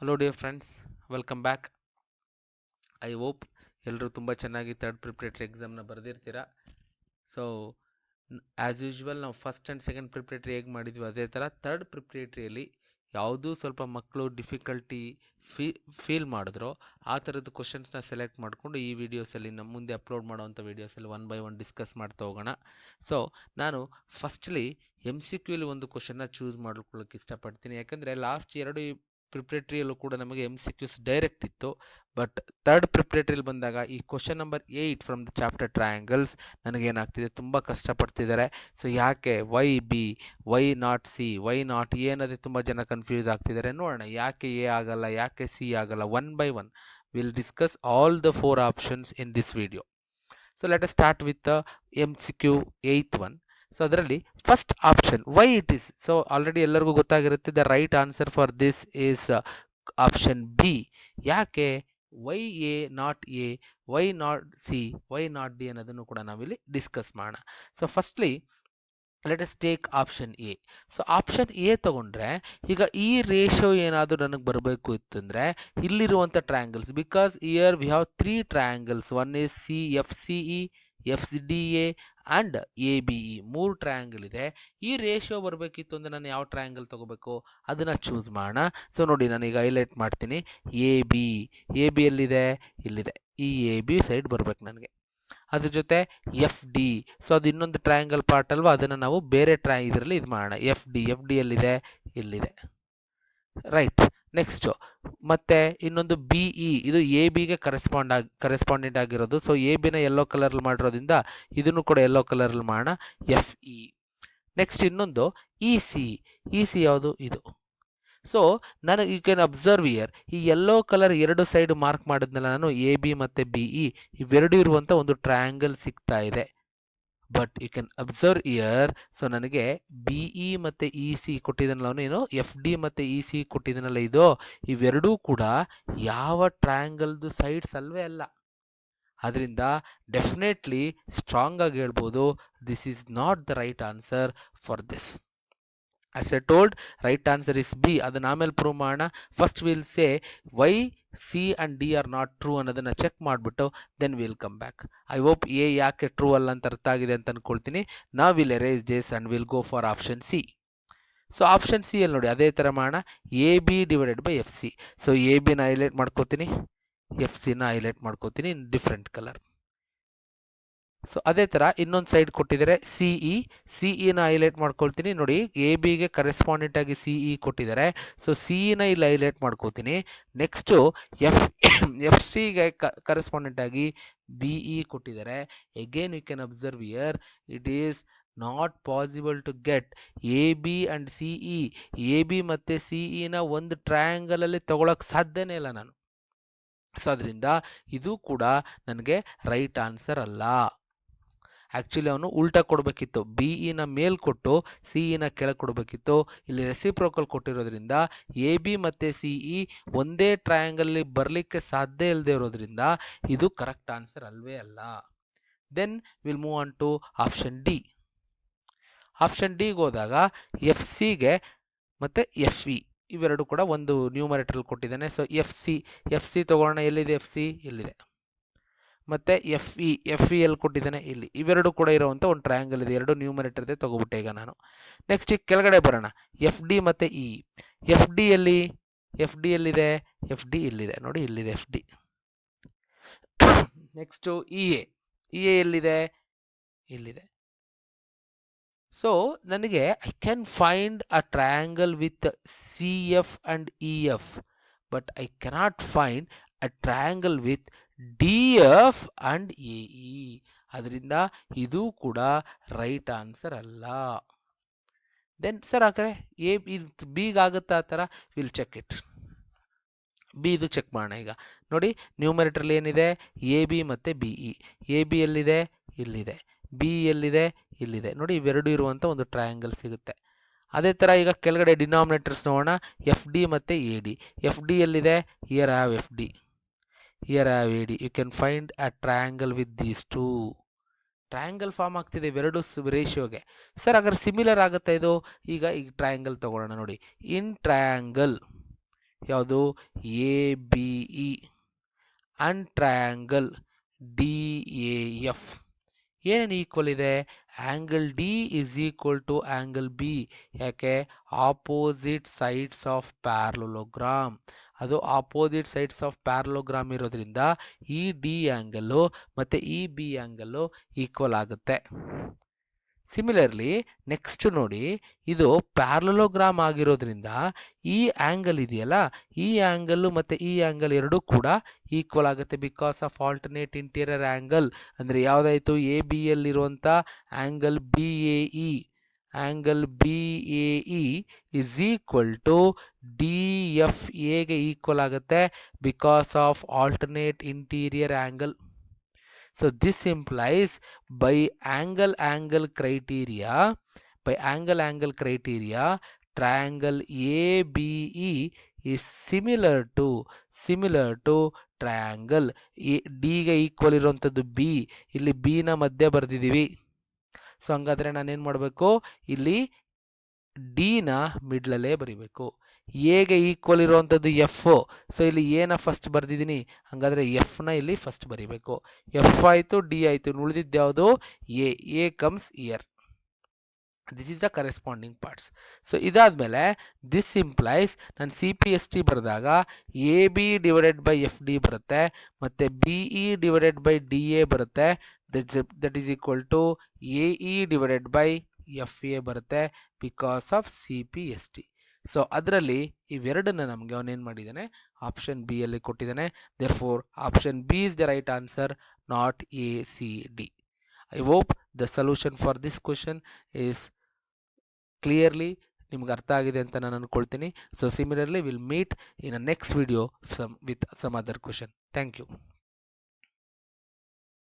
Hello dear friends, welcome back. I hope ಎಲ್ಲರೂ ತುಂಬ ಚೆನ್ನಾಗಿ ಥರ್ಡ್ ಪ್ರಿಪ್ರೇಟರಿ ಎಕ್ಸಾಮ್ನ ಬರೆದಿರ್ತೀರಾ. ಸೊ ಆ್ಯಸ್ ಯೂಶ್ವಲ್ ನಾವು ಫಸ್ಟ್ ಆ್ಯಂಡ್ ಸೆಕೆಂಡ್ ಪ್ರಿಪ್ರೇಟರಿ ಹೇಗೆ ಮಾಡಿದ್ವಿ ಅದೇ ಥರ ಥರ್ಡ್ ಪ್ರಿಪ್ರೇಟರಿಯಲ್ಲಿ ಯಾವುದೂ ಸ್ವಲ್ಪ ಮಕ್ಕಳು ಡಿಫಿಕಲ್ಟಿ ಫೀಲ್ ಮಾಡಿದ್ರೋ ಆ ಥರದ್ದು ಕ್ವಶನ್ಸ್ನ ಸೆಲೆಕ್ಟ್ ಮಾಡಿಕೊಂಡು ಈ ವಿಡಿಯೋಸಲ್ಲಿ ನಮ್ಮ ಮುಂದೆ ಅಪ್ಲೋಡ್ ಮಾಡೋವಂಥ ವಿಡಿಯೋಸಲ್ಲಿ ಒನ್ ಬೈ ಒನ್ ಡಿಸ್ಕಸ್ ಮಾಡ್ತಾ ಹೋಗೋಣ. ಸೊ ನಾನು ಫಸ್ಟ್ಲಿ MCQಲಿ ಒಂದು ಕ್ವಶನ್ನ ಚೂಸ್ ಮಾಡ್ಕೊಳ್ಳೋಕೆ ಇಷ್ಟಪಡ್ತೀನಿ. ಯಾಕಂದರೆ ಲಾಸ್ಟ್ ಎರಡು ಪ್ರಿಪ್ರೇಟರಿಯಲ್ಲೂ ಕೂಡ ನಮಗೆ MCQs ಡೈರೆಕ್ಟ್ ಇತ್ತು. ಬಟ್ ಥರ್ಡ್ ಪ್ರಿಪ್ರೇಟರಿಯಲ್ಲಿ ಬಂದಾಗ ಈ question number 8 from the chapter triangles ನನಗೇನಾಗ್ತಿದೆ, ತುಂಬ ಕಷ್ಟಪಡ್ತಿದ್ದಾರೆ. ಸೊ ಯಾಕೆ why B, why not C, why not A ಅನ್ನೋದೇ ತುಂಬ ಜನ ಕನ್ಫ್ಯೂಸ್ ಆಗ್ತಿದ್ದಾರೆ. ನೋಡೋಣ ಯಾಕೆ ಎ ಆಗಲ್ಲ, ಯಾಕೆ ಸಿ ಆಗಲ್ಲ. One by one will discuss all the 4 options in this video. So let us start with the MCQ 8th one. So ಅದರಲ್ಲಿ first option why it is. So already ಎಲ್ಲರಿಗೂ ಗೊತ್ತಾಗಿರುತ್ತೆ, the right answer for this is option B. ಯಾಕೆ why A not A, why not C, why not D ಅನ್ನೋದನ್ನು ಕೂಡ ನಾವಿಲ್ಲಿ discuss ಮಾಡೋಣ. So firstly let us take option A. So option A ತಗೊಂಡ್ರೆ ಈಗ ಈ ರೇಷಿಯೋ ಏನಾದರೂ ನನಗೆ ಬರಬೇಕು ಇತ್ತಂದರೆ ಇಲ್ಲಿರುವಂಥ triangles, because here we have 3 triangles. One is CFCE, FDA and ABE, 3 triangle ಇದೆ. ಈ ರೇಷಿಯೋ ಬರಬೇಕಿತ್ತು ಅಂದರೆ ನಾನು ಯಾವ ಟ್ರಯಾಂಗಲ್ ತಗೋಬೇಕು ಅದನ್ನು ಚೂಸ್ ಮಾಡೋಣ. ಸೊ ನೋಡಿ ನಾನೀಗ ಹೈಲೈಟ್ ಮಾಡ್ತೀನಿ. ಎ ಬಿ ಎಲ್ಲಿದೆ, ಇಲ್ಲಿದೆ. ಈ AB ಸೈಡ್ ಬರಬೇಕು ನನಗೆ. ಅದ್ರ ಜೊತೆ FD, ಸೊ ಅದು ಇನ್ನೊಂದು ಟ್ರಯಾಂಗಲ್ ಪಾರ್ಟ್ ಅಲ್ವಾ, ಅದನ್ನು ನಾವು ಬೇರೆ ಇದರಲ್ಲಿ ಇದು ಮಾಡೋಣ. FD ಎಲ್ಲಿದೆ, ಇಲ್ಲಿದೆ. ರೈಟ್. ನೆಕ್ಸ್ಟ್ ಮತ್ತೆ ಇನ್ನೊಂದು BE, ಇದು ABಗೆ ಕರೆಸ್ಪಾಂಡೆಂಟ್ ಆಗಿರೋದು. ಸೊ ABನ ಯೆಲ್ಲೋ ಕಲರ್ ಮಾಡಿರೋದ್ರಿಂದ ಇದನ್ನು ಕೂಡ ಯೆಲ್ಲೋ ಕಲರಲ್ಲಿ ಮಾಡೋಣ, FE. ನೆಕ್ಸ್ಟ್ ಇನ್ನೊಂದು EC ಯಾವುದು, ಇದು. ಸೊ ನಾನು ಯು ಕ್ಯಾನ್ ಅಬ್ಸರ್ವ್ ಇಯರ್, ಈ ಯೆಲ್ಲೋ ಕಲರ್ ಎರಡು ಸೈಡ್ ಮಾರ್ಕ್ ಮಾಡಿದ್ನಲ್ಲ ನಾನು, AB ಮತ್ತು BE, ಇವೆರಡು ಇರುವಂಥ ಒಂದು ಟ್ರಯಾಂಗಲ್ ಸಿಗ್ತಾ ಇದೆ. But you can observe here, so ನನಗೆ BE ಮತ್ತು EC ಕೊಟ್ಟಿದ್ದಾನಲ್ಲ ಅವನೇನು, FD ಮತ್ತು EC ಕೊಟ್ಟಿದ್ದಾನಲ್ಲ ಇದು, ಇವೆರಡೂ ಕೂಡ ಯಾವ ಟ್ರಯಾಂಗಲ್ದು ಸೈಡ್ಸ್ ಅಲ್ವೇ ಅಲ್ಲ. ಅದರಿಂದ ಡೆಫಿನೆಟ್ಲಿ ಸ್ಟ್ರಾಂಗ್ ಆಗಿ ಹೇಳ್ಬೋದು, this is not the right answer for this. As I told, right answer is B. ಅದನ್ನ ಆಮೇಲೆ ಪ್ರೂವ್ ಮಾಡೋಣ. First will say why C and D are not true ಅನ್ನೋದನ್ನ ಚೆಕ್ ಮಾಡಿಬಿಟ್ಟು then will come back. I hope A ಯಾಕೆ true ಅಲ್ಲ ಅಂತ ಅರ್ಥ ಆಗಿದೆ ಅಂತ ಅನ್ಕೊಳ್ತೀನಿ. ನಾವು will erase this and will go for option C. So option C ಅಲ್ಲಿ ನೋಡಿ ಅದೇ ಥರ ಮಾಡೋಣ, AB divided by FC. So ABನ ಹೈಲೈಟ್ ಮಾಡ್ಕೋತೀನಿ, FCನ ಹೈಲೈಟ್ ಮಾಡ್ಕೋತೀನಿ ಇನ್ ಡಿಫ್ರೆಂಟ್ ಕಲರ್. ಸೊ ಅದೇ ಥರ ಇನ್ನೊಂದು ಸೈಡ್ ಕೊಟ್ಟಿದ್ದಾರೆ ಸಿಇನ ಹೈಲೈಟ್ ಮಾಡ್ಕೊಳ್ತೀನಿ. ನೋಡಿ ABಗೆ ಕರೆಸ್ಪಾಂಡೆಂಟ್ ಆಗಿ CE ಕೊಟ್ಟಿದ್ದಾರೆ. ಸೊ CEನ ಇಲ್ಲಿ ಹೈಲೈಟ್ ಮಾಡ್ಕೋತೀನಿ. ನೆಕ್ಸ್ಟು FCಗೆ ಕರೆಸ್ಪಾಂಡೆಂಟ್ ಆಗಿ BE ಕೊಟ್ಟಿದ್ದಾರೆ. Again you can observe here, it is not possible to get AB and CE. AB ಮತ್ತು CEನ ಒಂದು ಟ್ರಯಾಂಗಲಲ್ಲಿ ತಗೊಳಕ್ ಸಾಧ್ಯನೇ ಇಲ್ಲ ನಾನು. ಸೊ ಅದರಿಂದ ಇದು ಕೂಡ ನನಗೆ ರೈಟ್ ಆನ್ಸರ್ ಅಲ್ಲ. ಆ್ಯಕ್ಚುಲಿ ಅವನು ಉಲ್ಟಾ ಕೊಡಬೇಕಿತ್ತು, BEನ ಮೇಲ್ ಕೊಟ್ಟು CEನ ಕೆಳಗೆ ಕೊಡಬೇಕಿತ್ತು. ಇಲ್ಲಿ ರೆಸಿಪ್ರೋಕಲ್ ಕೊಟ್ಟಿರೋದ್ರಿಂದ AB ಮತ್ತು CE ಒಂದೇ ಟ್ರಯಾಂಗಲ್ಲಿ ಬರಲಿಕ್ಕೆ ಸಾಧ್ಯ ಇಲ್ಲದೆ ಇರೋದ್ರಿಂದ ಇದು ಕರೆಕ್ಟ್ ಆನ್ಸರ್ ಅಲ್ವೇ ಅಲ್ಲ. Then will move on to option D. Option ಡಿಗೆ ಹೋದಾಗ FCಗೆ ಮತ್ತು FE ಇವೆರಡು ಕೂಡ ಒಂದು ನ್ಯೂಮರೇಟರ್ ಕೊಟ್ಟಿದ್ದಾನೆ. ಸೊ FC ತಗೊಳ್ಳೋಣ, ಎಲ್ಲಿದೆ FC, ಇಲ್ಲಿದೆ. ಮತ್ತೆ FE ಎಲ್ಲಿ ಕೊಟ್ಟಿದ್ದಾನೆ, ಇಲ್ಲಿ. ಇವೆರಡು ಕೂಡ ಇರುವಂಥ ಒಂದು ಟ್ರಯಾಂಗಲ್ ಇದೆ, ಎರಡು ನ್ಯೂಮರೇಟರ್ ಇದೆ, ತಗೋಬಿಟ್ಟೆ ಈಗ ನಾನು. ನೆಕ್ಸ್ಟ್ ಈಗ ಕೆಳಗಡೆ ಬರೋಣ, FD ಮತ್ತು E. FD ಎಲ್ಲಿದೆ, FD ಇಲ್ಲಿದೆ, ನೋಡಿ ಇಲ್ಲಿದೆ FD. ನೆಕ್ಸ್ಟ್ EA ಎಲ್ಲಿದೆ, ಇಲ್ಲಿದೆ. ಸೊ ನನಗೆ I can find a triangle with CF and EF, but I cannot find a triangle with DF and AE. ಅದರಿಂದ ಇದು ಕೂಡ ರೈಟ್ ಆನ್ಸರ್ ಅಲ್ಲ. ದೆನ್ ಸರ್ ಹಾಗಾದ್ರೆ ಬಿಗ್ ಆಗುತ್ತಾ ಆ ಥರ, ವಿಲ್ ಚೆಕ್ ಇಟ್. ಇದು ಚೆಕ್ ಮಾಡೋಣ ಈಗ. ನೋಡಿ ನ್ಯೂಮರೇಟರ್ಲಿ ಏನಿದೆ, AB ಮತ್ತು BE. AB ಎಲ್ಲಿದೆ, ಇಲ್ಲಿದೆ. BE ಎಲ್ಲಿದೆ, ಇಲ್ಲಿದೆ. ನೋಡಿ ಇವೆರಡು ಇರುವಂಥ ಒಂದು ಟ್ರಯಾಂಗಲ್ ಸಿಗುತ್ತೆ. ಅದೇ ಥರ ಈಗ ಕೆಳಗಡೆ ಡಿನಾಮಿನೇಟರ್ಸ್ ನೋಡೋಣ, FD ಮತ್ತು AD. FD ಎಲ್ಲಿದೆ, here I have FD, here I have AD. You can find a triangle with these two. Triangle form ಆಗ್ತಿದೆ ಇವೆರಡು ರೇಷಿಯೋಗೆ. ಸರ್ ಹಾಗಾದ್ರೆ ಸಿಮಿಲರ್ ಆಗುತ್ತೆ ಇದು. ಈಗ ಟ್ರಯಾಂಗಲ್ ತಗೊಳ್ಳೋಣ. ನೋಡಿ ಇನ್ ಟ್ರಯಾಂಗಲ್ ಯಾವುದು A B E and triangle D A F ಏನೇನು ಈಕ್ವಲ್ ಇದೆ? Angle D is equal to angle B. ಯಾಕೆ? Opposite sides of parallelogram. ಅದು ಆಪೋಸಿಟ್ ಸೈಡ್ಸ್ ಆಫ್ ಪ್ಯಾರಲೋಗ್ರಾಮ್ ಇರೋದ್ರಿಂದ ಈ ಡಿ ಆಂಗಲ್ಲು ಮತ್ತೆ ಈ ಬಿ ಆಂಗಲ್ಲು ಈಕ್ವಲ್ ಆಗುತ್ತೆ. ಸಿಮಿಲರ್ಲಿ ನೆಕ್ಸ್ಟ್ ನೋಡಿ, ಇದು ಪ್ಯಾರಲೋಗ್ರಾಮ್ ಆಗಿರೋದ್ರಿಂದ ಈ ಆಂಗಲ್ ಇದೆಯಲ್ಲ, ಈ ಆಂಗಲ್ ಮತ್ತೆ ಈ ಆಂಗಲ್ ಎರಡೂ ಕೂಡ ಈಕ್ವಲ್ ಆಗುತ್ತೆ because of alternate interior angle. ಅಂದ್ರೆ ಯಾವ್ದಾಯ್ತು? ಎ ಬಿ ಯಲ್ಲಿರುವಂತ angle B A E, angle B A E is equal to D F ಎಗೆ ಈಕ್ವಲ್ ಆಗುತ್ತೆ because of alternate interior angle. So this implies by angle criteria, triangle ABE is similar to triangle D ಗೆ equal ಇರುವಂತದ್ದು B. ಇಲ್ಲಿ B ನ ಮಧ್ಯೆ ಬರ್ದಿದೀವಿ. So ಹಂಗಾದ್ರೆ ನಾನೇನ್ ಮಾಡಬೇಕು? ಇಲ್ಲಿ ಡಿ ನ ಮಿಡ್ಲಲ್ಲೇ ಬರಿಬೇಕು. ಎಗೆ ಈಕ್ವಲ್ ಇರುವಂತದ್ದು ಎಫ್. ಸೊ ಇಲ್ಲಿ ಎನ ಫಸ್ಟ್ ಬರ್ದಿದ್ದೀನಿ, ಹಂಗಾದ್ರೆ ಎಫ್ ನ ಇಲ್ಲಿ ಫಸ್ಟ್ ಬರಿಬೇಕು. ಎಫ್ ಆಯ್ತು, ಡಿ ಆಯ್ತು, ಉಳಿದಿದ್ದು ಯಾವುದು? A comes here. This is the corresponding parts. So ಇದಾದ್ಮೇಲೆ ದಿಸ್ ಇಂಪ್ಲೈಸ್ ನಾನು ಸಿ ಪಿ ಎಸ್ ಟಿ ಬರೆದಾಗ A B divided by F D ಬರುತ್ತೆ, ಮತ್ತೆ B E divided by D A ಬರುತ್ತೆ. That is equal to A E divided by F A ಬರುತ್ತೆ because of C P S T. So ಅದರಲ್ಲಿ ಇವೆರಡನ್ನ ನಮಗೆ ಅವನೇನ್ ಮಾಡಿದ್ದಾನೆ? ಆಪ್ಷನ್ ಬಿ ಅಲ್ಲಿ ಕೊಟ್ಟಿದ್ದಾನೆ. therefore option B is the right answer, not A, C, D. I hope the solution for this question is clearly ನಿಮ್ಗೆ ಅರ್ಥ ಆಗಿದೆ ಅಂತ ನಾನು ಅನ್ಕೊಳ್ತೀನಿ. So similarly we'll meet in a next video with some other question. Thank you.